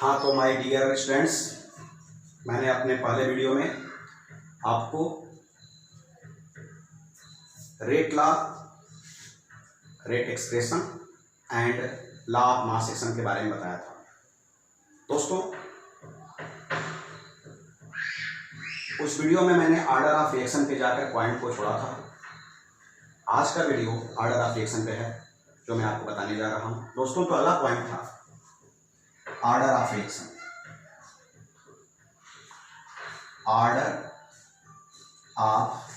हाँ, तो my dear students, मैंने अपने पहले वीडियो में आपको rate law, rate expression and law of mass action के बारे में बताया था। दोस्तों, उस वीडियो में मैंने ऑर्डर ऑफ रिएक्शन पे जाकर पॉइंट को छोड़ा था। आज का वीडियो ऑर्डर ऑफ रिएक्शन पे है जो मैं आपको बताने जा रहा हूँ। दोस्तों, तो अगला पॉइंट था order of reaction. Order of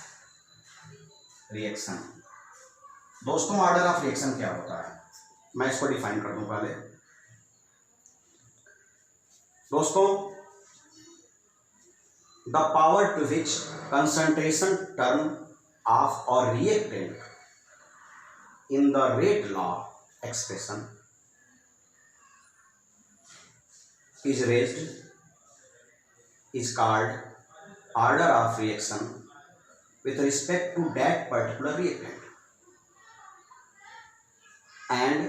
reaction. दोस्तों, ऑर्डर ऑफ रिएक्शन क्या होता है, मैं इसको डिफाइन कर दूं पहले। दोस्तों, the power to which concentration term of और reactant in the rate law expression is raised is called order of reaction with respect to that particular reactant, and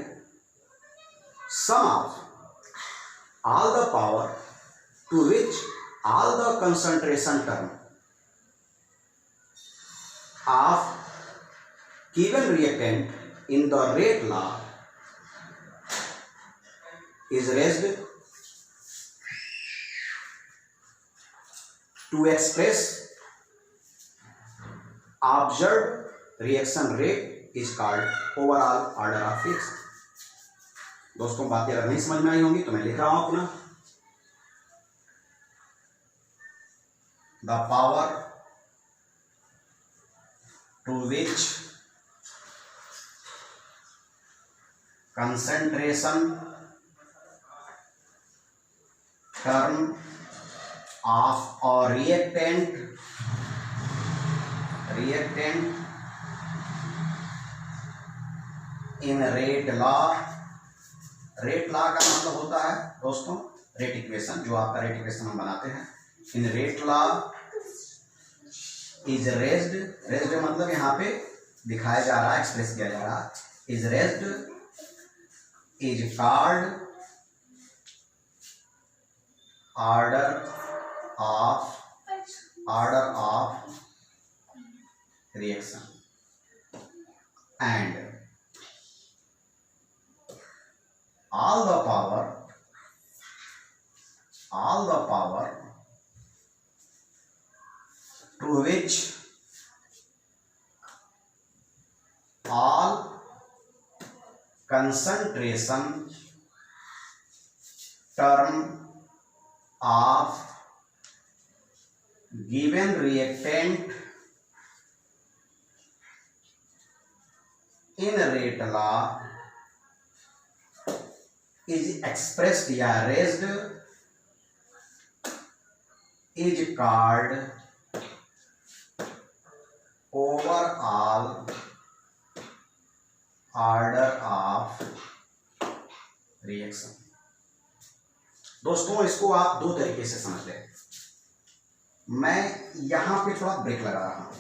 sum of all the power to which all the concentration term of given reactant in the rate law is raised to express observed reaction rate is called overall order of reaction. दोस्तों, बातें अगर नहीं समझ में आई होंगी तो मैं लिख रहा हूं अपना। The power to which concentration term of or reactant in rate law। रेट लॉ का मतलब होता है दोस्तों रेट इक्वेशन, जो आपका रेट इक्वेशन हम बनाते हैं। In rate law is raised, raised मतलब यहाँ पे दिखाया जा रहा है, एक्सप्रेस किया जा रहा है। Is raised is called order of reaction, and all the power to which all concentration term of given reactant in rate law is expressed या raised is called overall order of reaction। दोस्तों, इसको आप दो तरीके से समझ लें। मैं यहां पे थोड़ा ब्रेक लगा रहा हूं।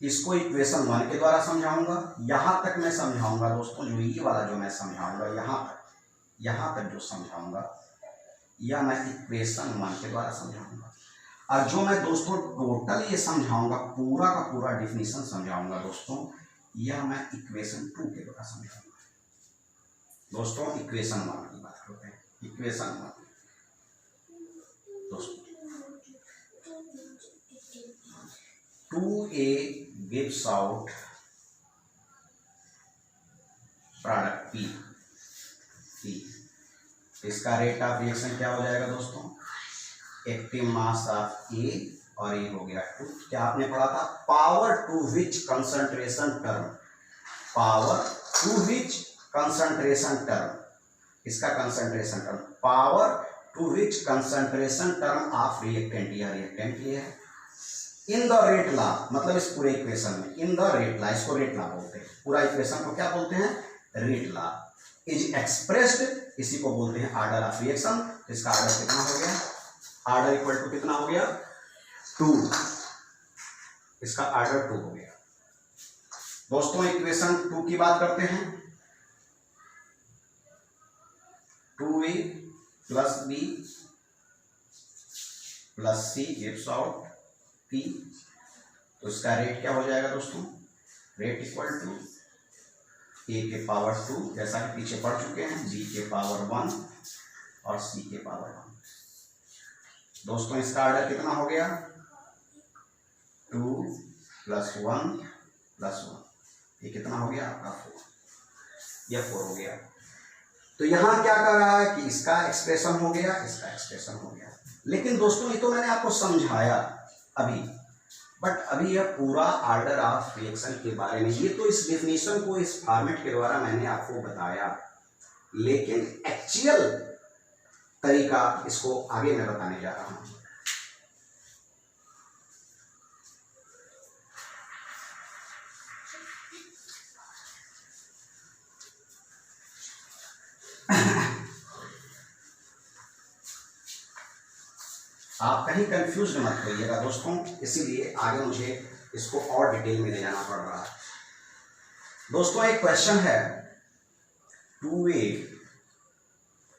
इसको इक्वेशन 1 के द्वारा समझाऊंगा, यहां तक मैं समझाऊंगा दोस्तों। जो ये वाला जो मैं समझाऊंगा यहां तक जो समझाऊंगा या मैं इक्वेशन 1 के द्वारा समझाऊंगा, और जो मैं दोस्तों टोटल ये समझाऊंगा, पूरा का पूरा डिफिनीशन समझाऊंगा दोस्तों, यह मैं इक्वेशन 2 के द्वारा समझाऊंगा। दोस्तों, इक्वेशन 1 की बात करते हैं। इक्वेशन 1 दोस्तों, 2a gives out product P। इसका रेट ऑफ रिएक्शन क्या हो जाएगा दोस्तों? एक्टिव मास ऑफ A और ये हो गया 2। क्या आपने पढ़ा था? Power to which concentration term, power to which concentration term, इसका concentration term, power to which concentration term of reactant, या रिएक्टेंट ये है। इन द रेट लॉ मतलब इस पूरे इक्वेशन में, इन द रेट लॉ, इसको रेट लॉ बोलते हैं। पूरा इक्वेशन को क्या बोलते हैं? रेट लॉ इज एक्सप्रेस्ड, इसी को बोलते हैं ऑर्डर ऑफ रिएक्शन। इसका ऑर्डर कितना हो गया? ऑर्डर इक्वल टू कितना हो गया? 2। इसका ऑर्डर 2 हो गया। दोस्तों, इक्वेशन 2 की बात करते हैं। 2a प्लस बी प्लस सी गिव्स आउट पी। तो इसका रेट क्या हो जाएगा दोस्तों, रेट इक्वल टू ए के पावर 2, जैसा कि पीछे पढ़ चुके हैं, बी के पावर 1 और सी के पावर 1। दोस्तों इसका ऑर्डर कितना हो गया, 2 + 1 + 1, ये कितना हो गया आपका 4, यह 4 हो गया। तो यहां क्या कर रहा है कि इसका एक्सप्रेशन हो गया, इसका एक्सप्रेशन हो गया। लेकिन दोस्तों ये तो मैंने आपको समझाया अभी, बट अभी यह पूरा ऑर्डर ऑफ रिएक्शन के बारे में, ये तो इस डेफिनेशन को इस फॉर्मेट के द्वारा मैंने आपको बताया, लेकिन एक्चुअल तरीका इसको आगे मैं बताने जा रहा हूं। आप कहीं कंफ्यूज मत होइएगा दोस्तों, इसीलिए आगे मुझे इसको और डिटेल में ले जाना पड़ रहा है। दोस्तों एक क्वेश्चन है, 2a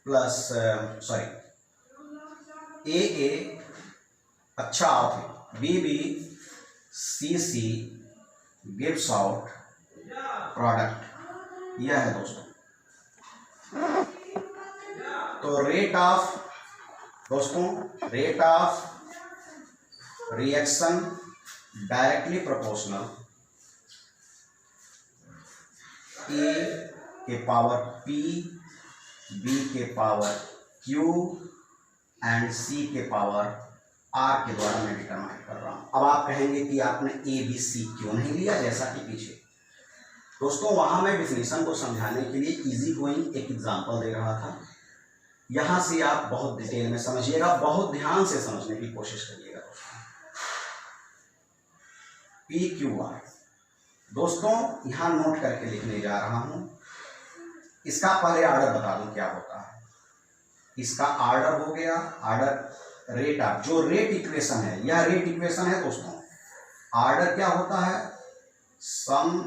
प्लस ए अच्छा of b c gives out product, यह है दोस्तों। तो rate of reaction directly proportional a के पावर पी, बी के पावर क्यू एंड सी के पावर आर के द्वारा मैं डिटरमाइन कर रहा हूं। अब आप कहेंगे कि आपने ए बी सी क्यों नहीं लिया, जैसा कि पीछे दोस्तों वहां मैं डिफिनीशन को समझाने के लिए इजी गोइंग एक एग्जांपल दे रहा था। यहां से आप बहुत डिटेल में समझिएगा, बहुत ध्यान से समझने की कोशिश करिएगा दोस्तों। पी क्यू आर दोस्तों यहां नोट करके लिखने जा रहा हूं। इसका पहले ऑर्डर बता दूं क्या होता है। इसका ऑर्डर हो गया, ऑर्डर रेट ऑफ, जो रेट इक्वेशन है, यह रेट इक्वेशन है दोस्तों। ऑर्डर क्या होता है, सम,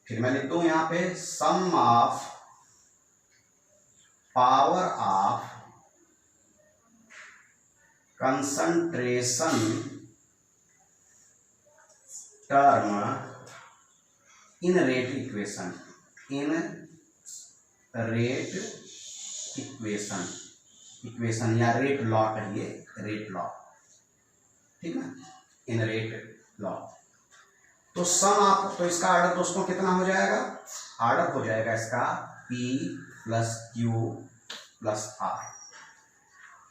फिर मैं लिख दूं यहां पे, sum of power of concentration term in rate equation, equation या रेट लॉ कहिए, रेट लॉ, ठीक है, इन रेट लॉ। तो सम ऑफ, तो इसका ऑर्डर दोस्तों कितना हो जाएगा, ऑर्डर हो जाएगा इसका P + Q + R।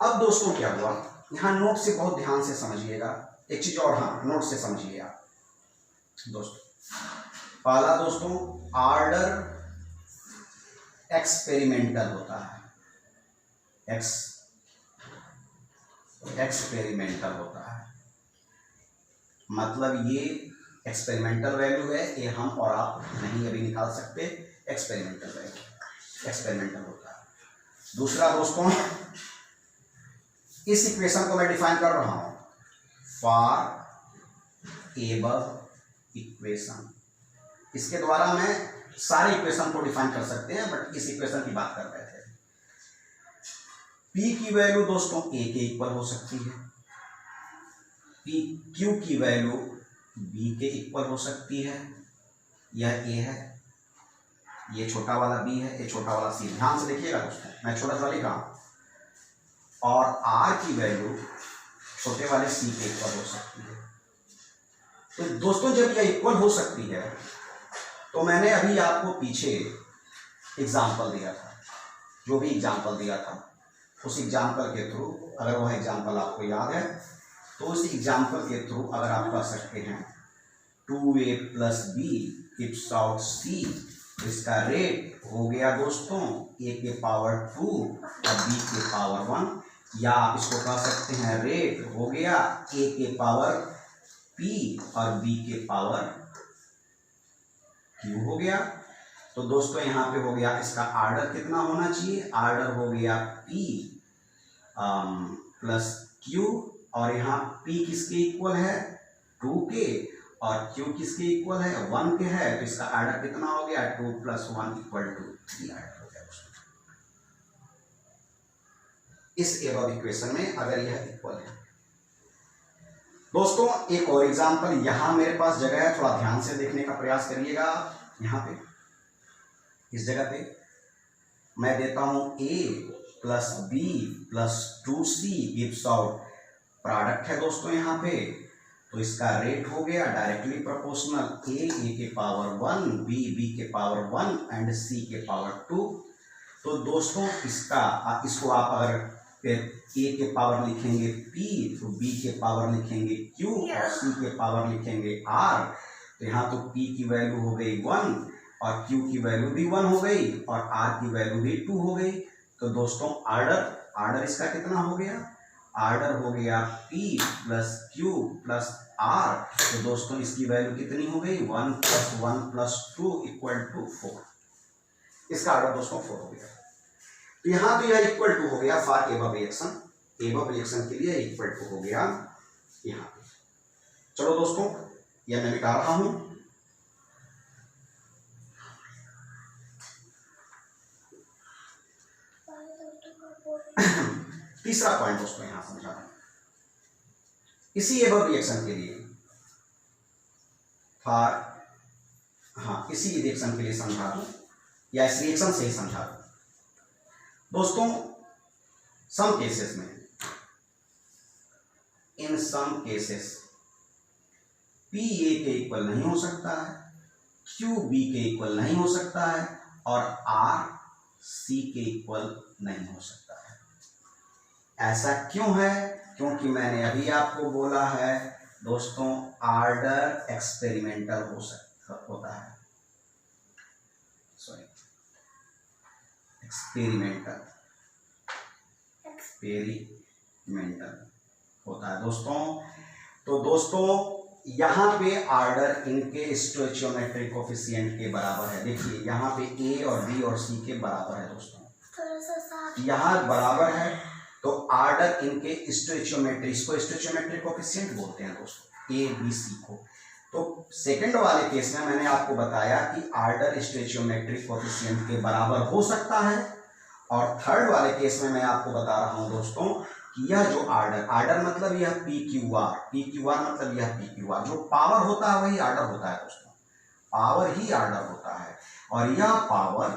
अब दोस्तों क्या हुआ, यहां नोट से बहुत ध्यान से समझिएगा एक चीज और, हाँ नोट से समझिए आप दोस्तों। पहला दोस्तों ऑर्डर एक्सपेरिमेंटल होता है, एक्सपेरिमेंटल होता है, मतलब ये एक्सपेरिमेंटल वैल्यू है, ये हम और आप नहीं अभी निकाल सकते, एक्सपेरिमेंटल वैल्यू, एक्सपेरिमेंटल होता है। दूसरा दोस्तों, इस इक्वेशन को मैं डिफाइन कर रहा हूं, फॉर एबव इक्वेशन। इसके द्वारा मैं सारे इक्वेशन को डिफाइन कर सकते हैं, बट इस इक्वेशन की बात कर रहे थे। P की वैल्यू दोस्तों A के इक्वल हो सकती है, Q की वैल्यू B के इक्वल हो सकती है, यह A है, ये छोटा वाला B है, ये छोटा वाला C। ध्यान से देखिएगा दोस्तों, मैं छोटा सा लिख रहा हूं। और R की वैल्यू छोटे वाले C के इक्वल हो सकती है। तो दोस्तों जब यह इक्वल हो सकती है, तो मैंने अभी आपको पीछे एग्जाम्पल दिया था, जो भी एग्जाम्पल दिया था उस एग्जाम्पल के थ्रू, अगर वह एग्जाम्पल आपको याद है तो उस एग्जाम्पल के थ्रू अगर आप कर सकते हैं 2a + b gives out c, इसका रेट हो गया दोस्तों a के पावर 2 और b के पावर 1, या आप इसको कह सकते हैं रेट हो गया a के पावर p और b के पावर q हो गया। तो दोस्तों यहाँ पे हो गया, इसका ऑर्डर कितना होना चाहिए, ऑर्डर हो गया p + q, और यहाँ p किसके इक्वल है, 2 के, और q किसके इक्वल है, 1 के है। तो इसका ऑर्डर कितना हो गया, 2 + 1 = 3 ऑर्डर हो गया। इस एबव इक्वेशन में अगर यह इक्वल है। दोस्तों एक और एग्जांपल, यहां मेरे पास जगह है, थोड़ा ध्यान से देखने का प्रयास करिएगा। यहां पे इस जगह पे मैं देता हूं a plus b plus 2c gives out product है दोस्तों यहाँ पे, तो इसका रेट हो गया डायरेक्टली प्रोपोर्शनल a के पावर 1, b के पावर 1 एंड c के पावर 2। तो दोस्तों इसको आप अगर a के पावर लिखेंगे p, तो b के पावर लिखेंगे q और c के पावर लिखेंगे r। तो यहाँ तो p की वैल्यू हो गई 1 और q की वैल्यू भी 1 हो गई और r की वैल्यू भी 2 हो गई। तो दोस्तों आर्डर इसका कितना हो गया? आर्डर हो गया p plus q plus r। तो दोस्तों इसकी वैल्यू कितनी हो गई? 1 प्लस 1 प्लस 2 इक्वल टू 4। इसका आर्डर दोस्तों 4 हो गया। तो यहाँ तो यह इक्वल टू हो गया फॉर एबव रिएक्शन के लिए इक्वल टू हो गया यहाँ पे। चलो दोस्तों यह मैं मिटा रहा हूं। तीसरा पॉइंट दोस्तों यहां समझा रहा हूं, इसी एबव रिएक्शन के लिए इसी रिएक्शन के लिए समझा दूं या इस रिएक्शन से ही समझा दूं। दोस्तों सम केसेस में, इन सम केसेस P A के इक्वल नहीं हो सकता है, Q B के इक्वल नहीं हो सकता है और R C के इक्वल नहीं हो सकता है। ऐसा क्यों है? क्योंकि मैंने अभी आपको बोला है दोस्तों आर्डर एक्सपेरिमेंटल होता है, सॉरी एक्सपेरिमेंटल होता है दोस्तों। तो दोस्तों यहाँ पे आर्डर इनके स्टोइचियोमेट्रिक कोफिशिएंट के बराबर है। देखिए यहाँ पे A और B और C के बराबर है दोस्तों, यहाँ बराबर है तो आर्डर इनके स्टोइचियोमेट्रिक कोफिशिएंट बोलते हैं दोस्तों A B C को। तो सेकंड वाले केस में मैंने आपको बताया कि आर्डर स्टोइचियोमेट्रिक कोफिशिएंट के बराबर हो सकता है और थर्ड वाले केस में मैं आपको बता रहा हूं दोस्तों कि यह जो आर्डर मतलब यह PQR मतलब यह PQR जो पावर होता है वही आर्डर होता है दोस्तों, पावर ही आर्डर होता है और यह पावर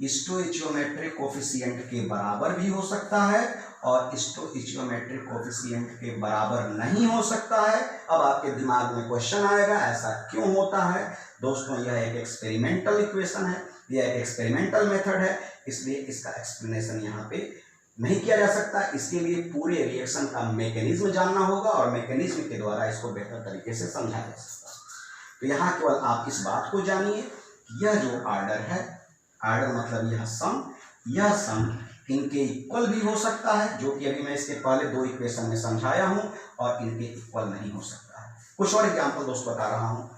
स्टोइचियोमेट्रिक कोफिशिएंट के बराबर भी हो सकता है और स्टोइचियोमेट्रिक कोफिशिएंट के बराबर नहीं हो सकता है। अब आपके दिमाग में क्वेश्चन आएगा ऐसा क्यों होता है? दोस्तों यह एक एक्सपेरिमेंटल इक्वेशन है, यह एक एक्सपेरिमेंटल मेथड है, इसलिए इसका एक्सप्लेनेशन यहाँ पे नहीं किया जा सकता। इसके लिए पूरे रिएक्शन का मैकेनिज्म जानना होगा और मैकेनिज्म के द्वारा इसको बेहतर तरीके से समझा जा सकता है। तो यहाँ केवल आप इस बात को जानिए कि यह जो आर्डर है, आर्डर मतलब यह सम इनके इक्वल भी हो सकता है, जो कि अभी मैं इसके पहले 2 इक्वेशन में समझाया हूं, और इनके इक्वल नहीं हो सकता है। कुछ और एग्जांपल दोस्तों बता रहा हूं।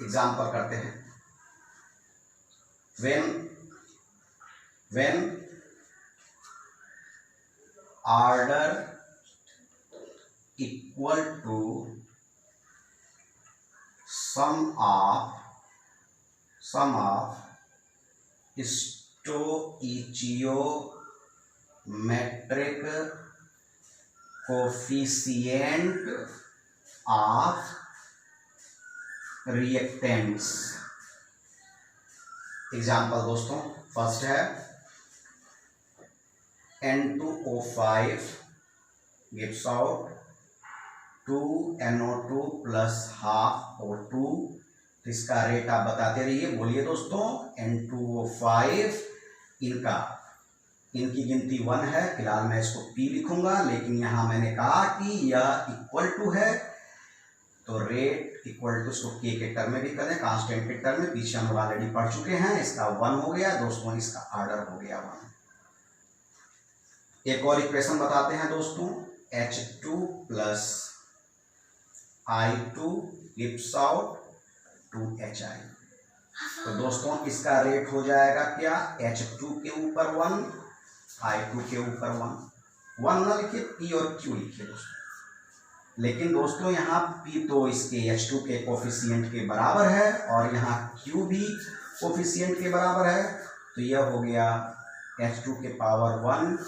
एग्जाम्पल करते हैं। when order equal to sum of stoichiometric coefficient of reactants। Example दोस्तों फर्स्ट है N2O5 gives out 2NO2 plus half O2। इसका रेट आप बताते रहिए, बोलिए दोस्तों। N2O5 इनकी गिनती 1 है, फिलहाल मैं इसको P लिखूंगा, लेकिन यहां मैंने कहा कि यह इक्वल टू है तो रेट इक्वल टू इसको K के टर्म में भी करें, कांस्टेंट के टर्म में, पीछे हम ऑलरेडी पढ़ चुके हैं। इसका 1 हो गया दोस्तों, इसका आर्डर हो गया 1। एक और इक्वेशन बताते हैं दोस्तों, H2 plus I2 gives out 2HI। तो दोस्तों इसका रेट हो जाएगा क्या? H2 के ऊपर 1, I2 के ऊपर 1 न लिखिए, P और Q लिखिए दोस्तों। लेकिन दोस्तों यहाँ P तो इसके H2 के कोफिशिएंट के बराबर है और यहाँ Q भी कोफिशिएंट के बराबर है, तो यह हो गया H2 के पावर 1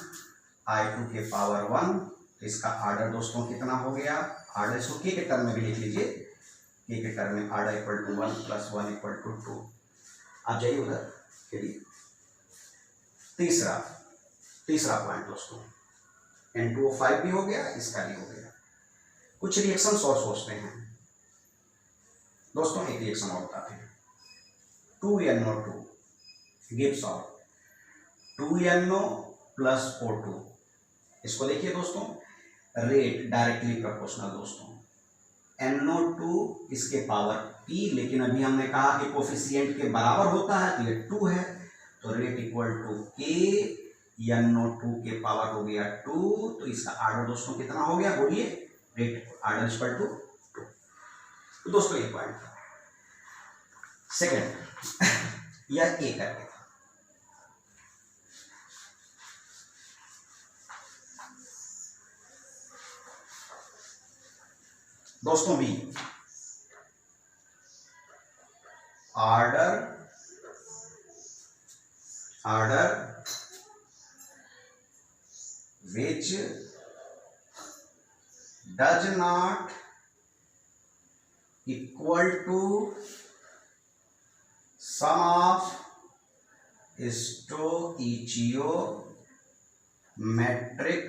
I2 के पावर 1। तो इसका आर्डर दोस्तों कितना हो गया, आर्डर इसको K के टर्म में भी लिख लीजिए, K के टर्म में आर्डर इक्वल टू 1 + 1 = 2। आप जाइए उधर के लिए। तीसरा पॉइंट दोस्तों, N2O5 भी हो गया, इसका भी हो गया। कुछ रिएक्शन और सोचते हैं दोस्तों, एक रिएक्शन और बताते हैं। 2NO2 gives out 2NO + O2। इसको देखिए दोस्तों, रेट डायरेक्टली प्रोपोर्शनल दोस्तों, NO2 इसके पावर P, लेकिन अभी हमने कहा कि कोफिशिएंट के बराबर होता है तो ये 2 है, तो rate equal to K NO2 के पावर हो गया 2। तो इसका आर्डर दोस्तों कितना हो गया, बोलिए, रेट आर्डर इक्वल टू 2। तो दोस्तों ये पॉइंट था। सेकेंड यह ए करके था। दोस्तों b, order which does not equal to sum of stoichiometric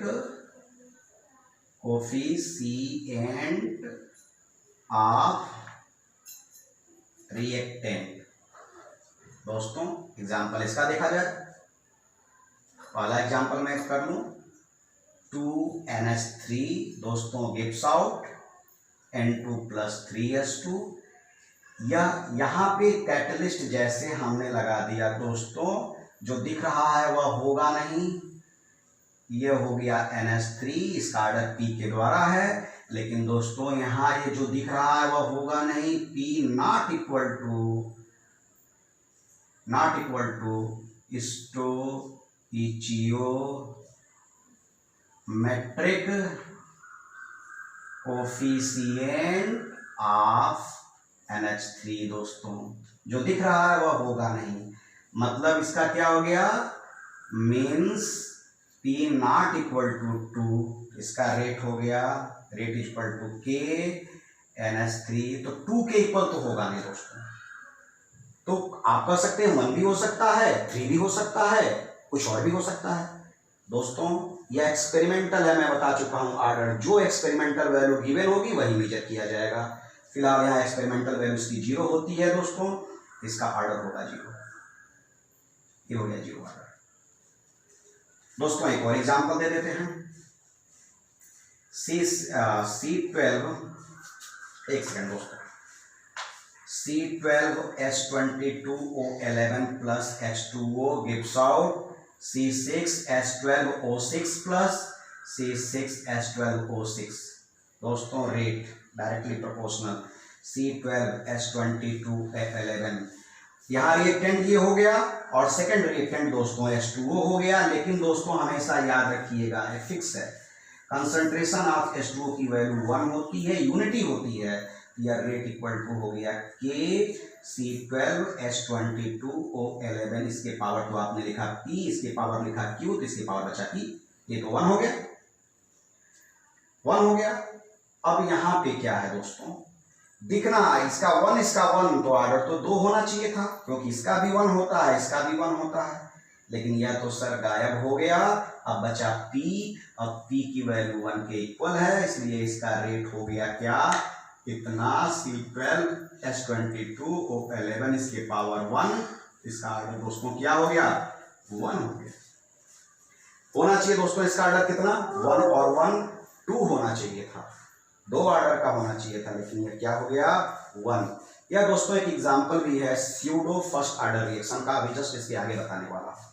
coefficient of reactant। दोस्तों एग्जाम्पल इसका देखा जाए, पहला एग्जाम्पल मैं कर लूं, 2NH3 दोस्तों गिव्स आउट N2 + 3H2। यहाँ पे कैटलिस्ट जैसे हमने लगा दिया दोस्तों, जो दिख रहा है वह होगा नहीं, यह हो गया NH3, इसका आर्डर P के द्वारा है, लेकिन दोस्तों यहाँ ये जो दिख रहा है वह होगा नहीं, P not equal to stoichiometric coefficient of NH3। दोस्तों जो दिख रहा है वह होगा नहीं, मतलब इसका क्या हो गया, means P not equal to 2, इसका रेट हो गया, rate equal to K NH3। तो 2 के इक्वल तो होगा नहीं दोस्तों, तो आप कह सकते हैं 1 भी हो सकता है, 3 भी हो सकता है, कुछ और भी हो सकता है। दोस्तों यह एक्सपेरिमेंटल है, मैं बता चुका हूं, आर्डर जो एक्सपेरिमेंटल वैल्यू गिवन होगी वही मेजर किया जाएगा। फिलहाल यहाँ एक्सपेरिमेंटल वैल्यू इसकी 0 होती है दोस्तों, इसका आर्डर होगा 0, ये हो गया 0 आर्डर। दोस्तों एक और एग्जांपल दे देते हैं, C12, एक सेकंड दोस्तों, C12H22O11 + H2O gives out C6H12O6 + C6H12O6। दोस्तों रेट डायरेक्टली प्रोपोर्शनल C12H22F11। यहाँ रिएक्टेंट ये हो गया और सेकंड रिएक्टेंट दोस्तों H2O हो गया, लेकिन दोस्तों हमेशा याद रखिएगा, ये फिक्स है, कंसंट्रेशन ऑफ H2O की वैल्यू 1 होती है, यूनिटी होती है, या रेट इक्वल टू हो गया K C12H22O11। इसके पावर तो आपने लिखा P, इसके पावर लिखा Q, तो इसके पावर बचा P, ये तो 1 हो गया, 1 हो गया। अब यहाँ पे क्या है दोस्तों, दिखना इसका 1, इसका 1, तो ऑर्डर तो 2 होना चाहिए था, क्योंकि इसका भी 1 होता है, इसका भी 1 होता है, लेकिन यह तो सर गायब हो गया। अब बचा P, अब P की वैल्यू 1 के इक्वल है, इसलिए इसका रेट हो गया क्या, इतना C12H22O11, इसके पावर 1, इसका ऑर्डर दोस्तों क्या हो गया, 1 हो गया। होना चाहिए दोस्तों इसका ऑर्डर कितना, 1 और 1 2 होना चाहिए था, 2 ऑर्डर का होना चाहिए था, लेकिन ये क्या हो गया, 1। यह दोस्तों एक एग्जांपल भी है स्यूडो फर्स्ट ऑर्डर रिएक्शन का, अभी जस्ट इसके आगे बताने वाला हूँ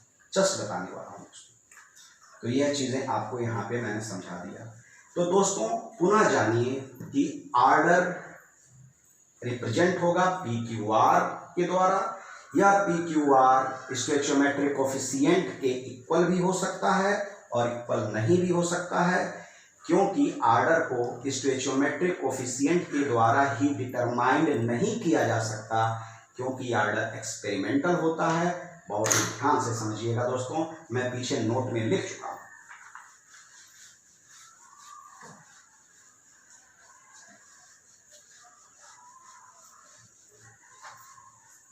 दोस्तों। तो यह चीजें आपको यहाँ पे मैंने समझा दिया। तो दोस्तों पुनः जानिए कि ऑर्डर रिप्रेजेंट होगा PQR के द्वारा, या PQR स्टोइचियोमेट्रिक कोफिशिएंट के इक्वल भी हो सकता है और इक्वल नहीं भी हो सकता है। क्योंकि आर्डर को स्टोइचियोमेट्रिक कोफिशिएंट के द्वारा ही डिटरमाइंड नहीं किया जा सकता, क्योंकि आर्डर एक्सपेरिमेंटल होता है। बहुत ही ध्यान से समझिएगा दोस्तों, मैं पीछे नोट में लिख चुका हूं।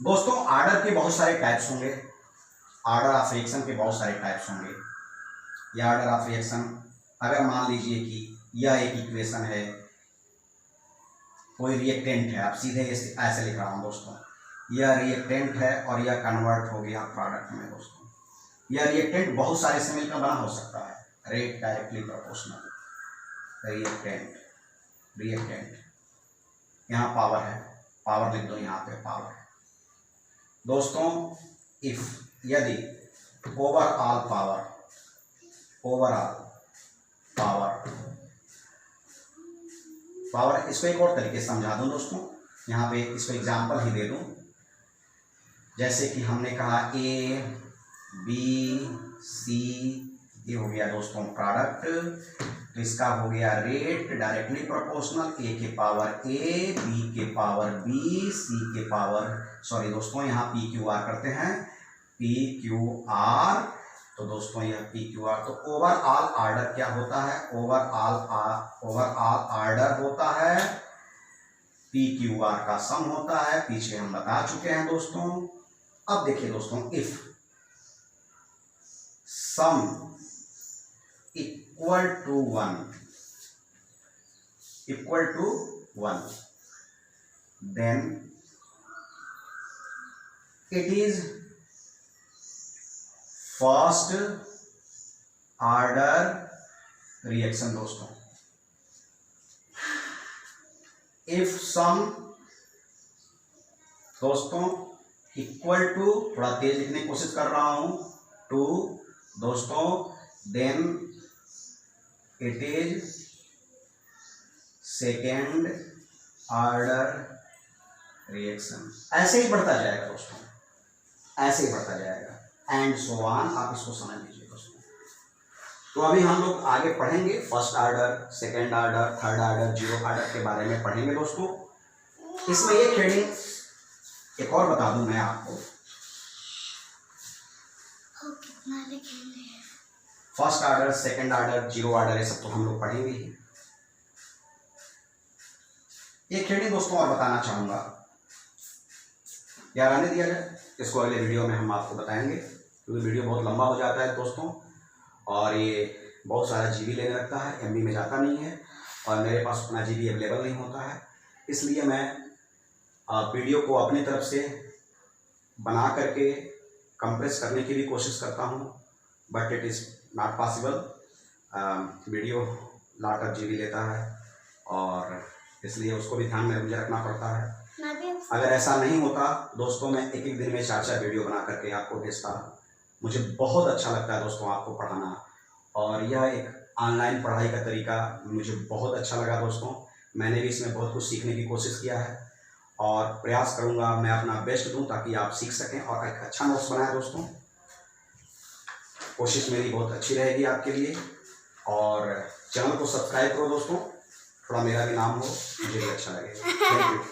दोस्तों आर्डर के बहुत सारे टाइप्स होंगे, आर्डर ऑफ रिएक्शन के बहुत सारे टाइप्स होंगे। यह आर्डर ऑफ रिएक्शन, अगर मान लीजिए कि यह एक इक्वेशन है, कोई रिएक्टेंट है, आप सीधे ऐसे लिख रहा हूं दोस्तों, यह रिएक्टेंट है और यह कन्वर्ट हो गया प्रोडक्ट में दोस्तों। यह रिएक्टेंट बहुत सारे से मिलकर बना हो सकता है, रेट डायरेक्टली प्रोपोर्शनल। रिएक्टेंट यहाँ पावर है, पावर लिख दो यहाँ पे, पावर दोस्तों। इफ यदि ओवरऑल पावर, इसको एक और तरीके से समझा दूं दोस्तों, यहाँ पे इसको एग्जांपल ही दे दूं। जैसे कि हमने कहा ए बी सी, ये हो गया दोस्तों प्रोडक्ट, तो इसका हो गया रेट डायरेक्टली प्रोपोर्शनल, ए के पावर ए, बी के पावर बी, सी के पावर, सॉरी दोस्तों यहाँ पी क्यू आर करते हैं, पी क्यू आर। तो दोस्तों यह पी क्यू आर, तो ओवरऑल आर्डर क्या होता है, ओवरऑल आर्डर होता है पी क्यू आर का सम होता है, पीछे हम बता चुके हैं दोस्तों। अब देखिए दोस्तों, if sum equal to one, then it is first order reaction दोस्तों। इफ सम दोस्तों इक्वल टू, थोड़ा तेज लिखने की कोशिश कर रहा हूं, टू दोस्तों, then it is second order reaction. ऐसे ही बढ़ता जाएगा दोस्तों, ऐसे ही बढ़ता जाएगा, एंड सो ऑन। आप इसको समझ लीजिए दोस्तों। तो अभी हम लोग आगे पढ़ेंगे first order, second order, third order, zero order के बारे में पढ़ेंगे दोस्तों। इसमें ये ट्रेडिंग एक और बता दूं मैं आपको, first order, second order, zero order, ये सब तो हम लोग पढ़ेंगे ही। एक ट्रेडिंग दोस्तों और बताना चाहूंगा, यार आने दिया जाए, इसको अगले वीडियो में हम आपको बताएंगे, क्योंकि वीडियो बहुत लंबा हो जाता है दोस्तों, और ये बहुत सारा जीबी लेने लगता है, एमबी में जाता नहीं है, और मेरे पास उतना जीबी अवेलेबल नहीं होता है। इसलिए मैं वीडियो को अपनी तरफ से बना करके कंप्रेस करने की भी कोशिश करता हूँ, but it is not possible. Video lot of GB लेता है, और इसलिए उसको भी ध्यान में मुझे रखना पड़ता है। अगर ऐसा नहीं होता दोस्तों, मैं एक एक दिन में 4-4 वीडियो बना करके आपको भेजता। मुझे बहुत अच्छा लगता है दोस्तों आपको पढ़ाना, और यह एक ऑनलाइन पढ़ाई का तरीका मुझे बहुत अच्छा लगा दोस्तों। मैंने भी इसमें बहुत कुछ सीखने की कोशिश किया है, और प्रयास करूंगा मैं अपना बेस्ट दूं ताकि आप सीख सकें और एक अच्छा नोट्स बनाएं दोस्तों। कोशिश मेरी बहुत अच्छी रहेगी आपके लिए, और चैनल को सब्सक्राइब करो दोस्तों, थोड़ा मेरा भी नाम हो, मुझे भी अच्छा लगेगा। Thank you.